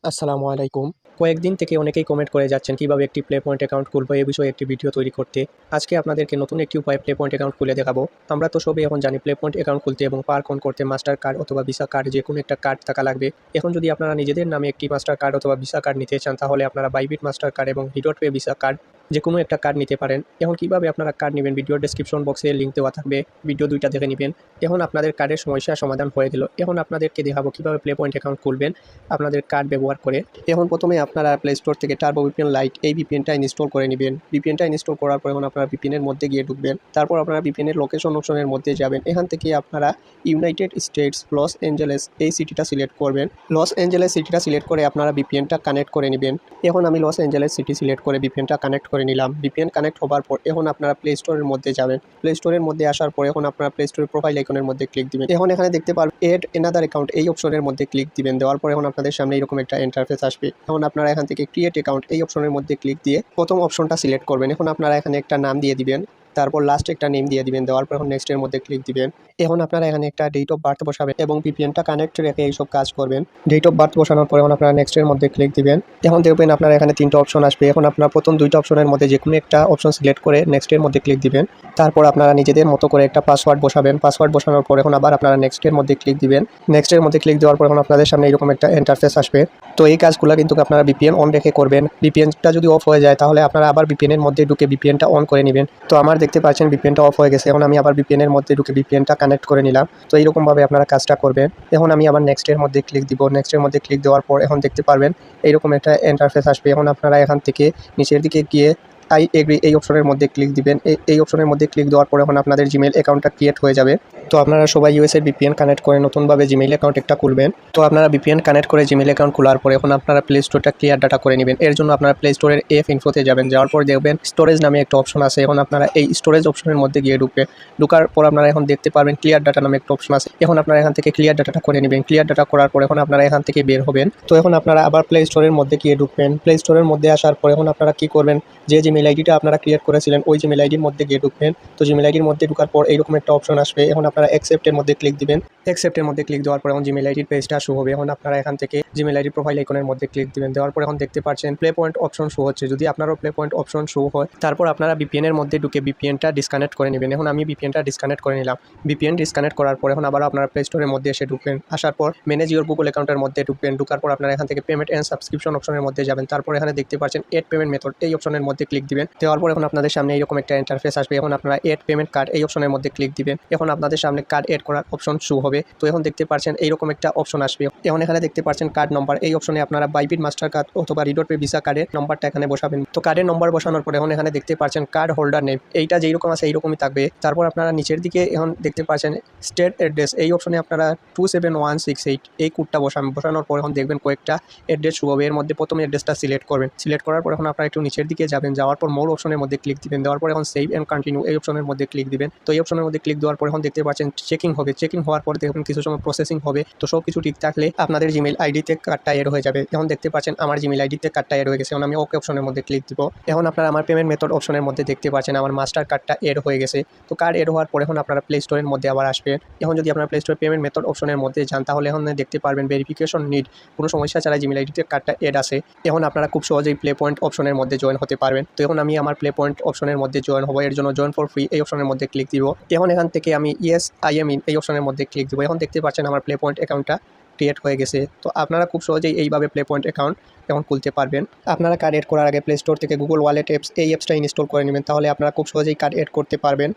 আসসালামু আলাইকুম। কয়েকদিন থেকে অনেকেই কমেন্ট করে যাচ্ছেন কিভাবে একটি প্লে পয়েন্ট অ্যাকাউন্ট খুলবো এ বিষয়ে একটি ভিডিও তৈরি করতে। আজকে আপনাদেরকে নতুন একটি উপায়ে প্লে পয়েন্ট অ্যাকাউন্ট খুলে দেখাবো। আমরা তো সবাই এখন জানি প্লে পয়েন্ট অ্যাকাউন্ট খুলতে এবং পার্ক অন করতে মাস্টার কার্ড অথবা ভিসা কার্ড যে কোনো একটা কার্ড থাকা লাগবে। এখন যদি আপনারা নিজেদের নামে একটি মাস্টার কার্ড অথবা ভিসা কার্ড নিতে চান তাহলে আপনারা বাইবিট মাস্টার কার্ড এবং হিডট পে ভিসা কার্ড যে কোনো একটা কার্ড নিতে পারেন। এখন কিভাবে আপনারা কার্ড নেবেন ভিডিওর ডেসক্রিপশন বক্সে লিঙ্ক দেওয়া থাকবে, ভিডিও দুইটা দেখে নেবেন। এখন আপনাদের কার্ডের সমস্যা সমাধান হয়ে গেল। এখন আপনাদেরকে দেখাবো কিভাবে প্লে পয়েন্ট অ্যাকাউন্ট খুলবেন আপনাদের কার্ড ব্যবহার করে। এখন প্রথমে আপনারা প্লে স্টোর থেকে টার্বো ভিপিএন লাইট এই ভিপিএনটা ইনস্টল করে নেবেন। ভিপিএনটা ইনস্টল করার পর এখন আপনারা ভিপিএনের মধ্যে গিয়ে ঢুকবেন। তারপর আপনারা ভিপিএনের লোকেশন অপশনের মধ্যে যাবেন। এখান থেকে আপনারা ইউনাইটেড স্টেটস লস অ্যাঞ্জেলেস এই সিটিটা সিলেক্ট করবেন। লস অ্যাঞ্জেলেস সিটিটা সিলেক্ট করে আপনারা ভিপিএনটা কানেক্ট করে নেবেন। এখন আমি লস অ্যাঞ্জেলেস সিটি সিলেক্ট করে ভিপিএনটা কানেক্ট করে নিলাম। ভিপিএন কানেক্ট হওয়ার পর এখন আপনারা প্লে স্টোরের মধ্যে যাবেন। প্লে স্টোরের মধ্যে আসার পর এখন আপনারা প্লে স্টোরের প্রোফাইল আইকনের মধ্যে ক্লিক দিবেন। এখন এখানে দেখতে পারবেন এড এনাদার অ্যাকাউন্ট এই অপশনের মধ্যে ক্লিক দিবেন। দেওয়ার পর এখন আপনাদের সামনে এরকম একটা ইন্টারফেস আসবে। এখন আপনারা এখান থেকে ক্রিয়েট অ্যাকাউন্ট এই অপশনের মধ্যে ক্লিক দিয়ে প্রথম অপশনটা সিলেক্ট করবেন। এখন আপনারা এখানে একটা নাম দিয়ে দিবেন, তারপর লাস্ট একটা নেম দিয়ে দিবেন। দেওয়ার পর এখন নেক্সটের মধ্যে ক্লিক দিবেন। এখন আপনারা এখানে একটা ডেট অফ বার্থ বসাবেন এবং ভিপিএনটা কানেক্ট রেখে এইসব কাজ করবেন। ডেট অফ বার্থ বসানোর পর এখন আপনারা নেক্সটের মধ্যে ক্লিক দিবেন। এখন দেখবেন আপনারা এখানে তিনটা অপশন আসবে। এখন আপনারা প্রথম দুইটা অপশনের মধ্যে যে কোনো একটা অপশন সিলেক্ট করে নেক্সটের মধ্যে ক্লিক দিবেন। তারপর আপনারা নিজেদের মতো করে একটা পাসওয়ার্ড বসাবেন। পাসওয়ার্ড বসানোর পর এখন আবার আপনারা নেক্সটের মধ্যে ক্লিক দিবেন। নেক্সটের মধ্যে ক্লিক দেওয়ার পর এখন আপনাদের সামনে এরকম একটা ইন্টারফেস আসবে। তো এই কাজগুলো কিন্তু আপনারা ভিপিএন অন রেখে করবেন। ভিপিএনটা যদি অফ হয়ে যায় তাহলে আপনারা আবার ভিপিএনের মধ্যে ঢুকে ভিপিএনটা অন করে নেবেন। তো আমার দেখতে পাচ্ছেন ভিপিএনটা অফ হয়ে গেছে। এখন আমি আবার ভিপিএনের মধ্যে ঢুকে ভিপিএনটা কানেক্ট করে নিলাম। তো এইরকমভাবে আপনারা কাজটা করবেন। এখন আমি আবার নেক্সটের মধ্যে ক্লিক দিব। নেক্সটের মধ্যে ক্লিক দেওয়ার পর এখন দেখতে পারবেন এইরকম একটা ইন্টারফেস আসবে। এখন আপনারা এখান থেকে নিচের দিকে গিয়ে আই এগ্রি এই অপশনের মধ্যে ক্লিক দিবেন। এই অপশনের মধ্যে ক্লিক দেওয়ার পর এখন আপনাদের জিমেইল অ্যাকাউন্টটা ক্রিয়েট হয়ে যাবে। তো আপনারা সবাই ইউএসএর ভিপিএন কানেক্ট করে নতুনভাবে জিমেইল অ্যাকাউন্ট একটা খুলবেন। তো আপনারা ভিপিএন কানেক্ট করে জিমেইল অ্যাকাউন্ট খোলার পরে এখন আপনারা প্লে স্টোরটা ক্লিয়ার ডাটা করে নেবেন। এর জন্য আপনারা প্লে স্টোরের এফ ইনফোতে যাবেন। যাওয়ার পর দেখবেন স্টোরেজ নামে একটা অপশন আছে। এখন আপনারা এই স্টোরেজ অপশনের মধ্যে গিয়ে ঢুকবেন। ঢোকার পর আপনারা এখন দেখতে পারবেন ক্লিয়ার ডাটা নামে একটা অপশন আছে। এখন আপনারা এখান থেকে ক্লিয়ার ডাটাটা করে নেবেন। ক্লিয়ার ডাটা করার পর এখন আপনারা এখান থেকে বের হবেন। তো এখন আপনারা আবার প্লে স্টোরের মধ্যে গিয়ে ঢুকবেন। প্লে স্টোরের মধ্যে আসার পর এখন আপনারা কি করবেন, যে জিমেইল আইডিটা আপনারা ক্রিয়েট করেছিলেন ওই জিমেইল আইডির মধ্যে গিয়ে ঢুকবেন। তো জিমেইল আইডির মধ্যে ঢোকার পর এইরকম একটা অপশন আসবে। এখন আপনারা অ্যাকসেপ্টের মধ্যে ক্লিক দিবেন। অ্যাকসেপ্টের মধ্যে ক্লিক দেওয়ার পর এখন জিমেইল আইডির পেজটা শো হবে। এখন আপনারা এখান থেকে জিমেইল আইডির প্রোফাইল আইকনের মধ্যে ক্লিক দিবেন। দেওয়ার পর এখন দেখতে পাচ্ছেন প্লে পয়েন্ট অপশন শো হচ্ছে। যদি আপনারও প্লে পয়েন্ট অপশন শো হয় তারপর আপনারা ভিপিএনের মধ্যে ঢুকে ভিপিএনটা ডিসকানেক্ট করে নেবেন। এখন আমি ভিপিএনটা ডিসকানেক্ট করে নিলাম। ভিপিএন ডিসকানেক্ট করার পর এখন আবার আপনারা প্লে স্টোরের মধ্যে এসে ঢুকবেন। আসার পর ম্যানেজ ইওর গুগল অ্যাকাউন্টের মধ্যে ঢুকবেন। ঢোকার পর আপনারা এখান থেকে পেমেন্ট অ্যান্ড সাবস্ক্রিপশন অপশনের মধ্যে যাবেন। তারপর এখানে দেখতে পাচ্ছেন এড পেমেন্ট মেথড এই অপশনের মধ্যে ক্লিক দিবেন। দেওয়ার পর এখন আপনাদের সামনে এরকম একটা ইন্টারফেস আসবে। এখন আপনারা এড পেমেন্ট কার্ড এই অপশনের মধ্যে ক্লিক দিবেন। এখন আপনাদের সামনে কার্ড এড করার অপশন শো হবে। তো এখন দেখতে পাচ্ছেন এইরকম একটা অপশন আসবে। এখন এখানে দেখতে পাচ্ছেন কার্ড নম্বর এই অপশনে আপনারা বাইবিট মাস্টার কার্ড অথবা রিডট পে ভিসা কার্ডের নম্বরটা এখানে বসাবেন। তো কার্ডের নম্বর বসানোর পর এখন এখানে দেখতে পাচ্ছেন কার্ড হোল্ডার নেম এইটা যেরকম আছে এইরকমই থাকবে। তারপর আপনারা নিচের দিকে এখন দেখতে পাচ্ছেন স্টেট অ্যাড্রেস এই অপশনে আপনারা 27168 এই কোডটা বসানোর পর এখন দেখবেন কয়েকটা অ্যাড্রেস শো হবে। এর মধ্যে প্রথম অ্যাড্রেসটা সিলেক্ট করবেন। সিলেক্ট করার পর এখন আপনারা একটু নিচের দিকে যাবেন। যাওয়ার পর মোর অপশনের মধ্যে ক্লিক দিবেন। দেওয়ার পর এখন সেভ অ্যান্ড কন্টিনিউ এই অপশনের মধ্যে ক্লিক দিবেন। তো এই অপশনের মধ্যে ক্লিক দেওয়ার পর এখন দেখতে পাচ্ছেন চেকিং হবে। চেকিং হওয়ার পর দেখবেন কিছু সময় প্রসেসিং হবে। তো সব কিছু ঠিক থাকলে আপনাদের জিমেইল আইডিতে কার্ডটা এড হয়ে যাবে। এখন দেখতে পাচ্ছেন আমার জিমেইল আইডিতে কার্ডটা এড হয়ে গেছে। এখন আমি ওকে অপশনের মধ্যে ক্লিক দিব। এখন আপনারা আমার পেমেন্ট মেথড অপশনের মধ্যে দেখতে পাচ্ছেন আমার মাস্টার কার্ডটা এড হয়ে গেছে। তো কার্ড এড হওয়ার পর এখন আপনারা প্লে স্টোরের মধ্যে আবার আসবেন। এখন যদি আপনারা প্লে স্টোরে পেমেন্ট মেথড অপশনের মধ্যে যান তাহলে এখন দেখতে পারবেন ভেরিফিকেশন নিড, কোনো সমস্যা ছাড়া জিমেইল আইডিতে কার্ডটা এড আছে। এখন আপনারা খুব সহজেই প্লে পয়েন্ট অপশনের মধ্যে জয়েন হতে পারবেন। তো এখন আমি আমার প্লে পয়েন্ট অপশনের মধ্যে জয়েন হবো। এর জন্য জয়েন ফর ফ্রি এই অপশনের মধ্যে ক্লিক দিব। এখন এখান থেকে আমি ইয়েস আই এম ইন এই অপশনের মধ্যে ক্লিক দিব। এখন দেখতে পাচ্ছেন আমার প্লে পয়েন্ট অ্যাকাউন্টটা ক্রিয়েট হয়ে গেছে। তো আপনারা খুব সহজেই এইভাবে প্লে পয়েন্ট অ্যাকাউন্ট এখন খুলতে পারবেন। আপনারা কার্ড এড করার আগে প্লে স্টোর থেকে গুগল ওয়ালেট অ্যাপস এই অ্যাপসটা ইনস্টল করে নেবেন, তাহলে আপনারা খুব সহজেই কার্ড এড করতে পারবেন।